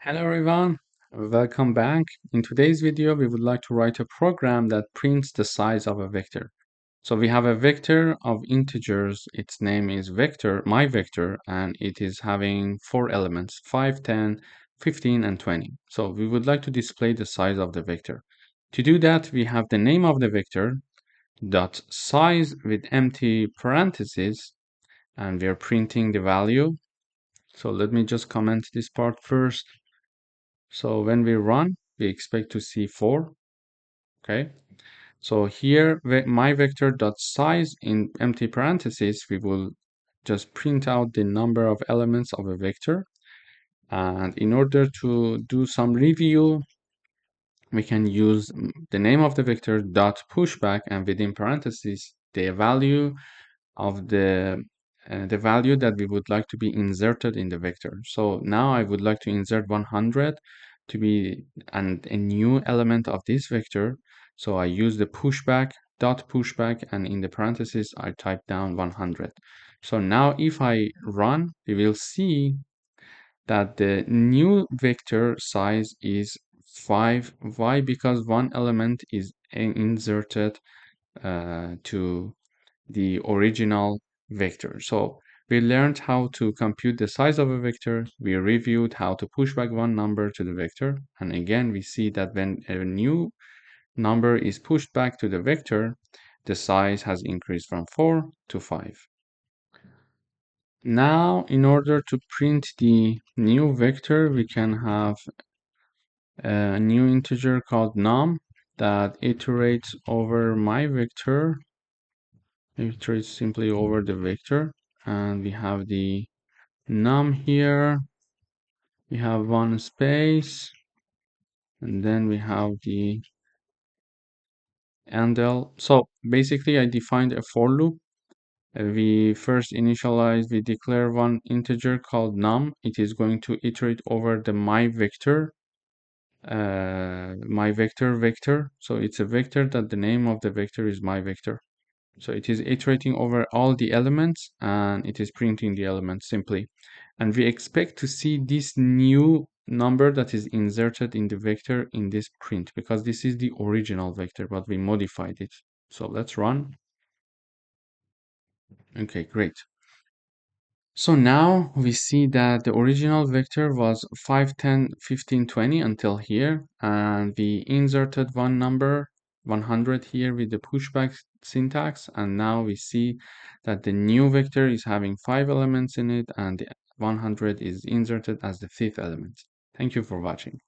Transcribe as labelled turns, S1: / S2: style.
S1: Hello everyone, welcome back. In today's video, we would like to write a program that prints the size of a vector. So we have a vector of integers. Its name is vector, my vector, and it is having 4 elements, 5, 10, 15, and 20. So we would like to display the size of the vector. To do that, we have the name of the vector, dot size with empty parentheses, and we are printing the value. So let me just comment this part first. So when we run, we expect to see 4. Okay. So here, my vector dot size in empty parentheses, we will just print out the number of elements of a vector. And in order to do some review, we can use the name of the vector dot pushback, and within parentheses, the value of the value that we would like to be inserted in the vector. So now I would like to insert 100 to be a new element of this vector. So I use the pushback dot pushback, and in the parentheses I type down 100. So now if I run, we will see that the new vector size is 5. Why? Because one element is inserted to the original vector. So we learned how to compute the size of a vector. We reviewed how to push back one number to the vector. And again, we see that when a new number is pushed back to the vector, the size has increased from 4 to 5. Now, in order to print the new vector, we can have a new integer called num that iterates over my vector. Iterates simply over the vector, and we have the num here. We have one space, and then we have the handle. So basically, I defined a for loop. We first initialize, we declare one integer called num. It is going to iterate over the my vector vector. So it's a vector that the name of the vector is my vector. So it is iterating over all the elements, and it is printing the elements simply. And we expect to see this new number that is inserted in the vector in this print, because this is the original vector, but we modified it. So let's run. Okay, great. So now we see that the original vector was 5, 10, 15, 20 until here, and we inserted one number 100 here with the pushback syntax, and now we see that the new vector is having 5 elements in it, and the 100 is inserted as the 5th element. Thank you for watching.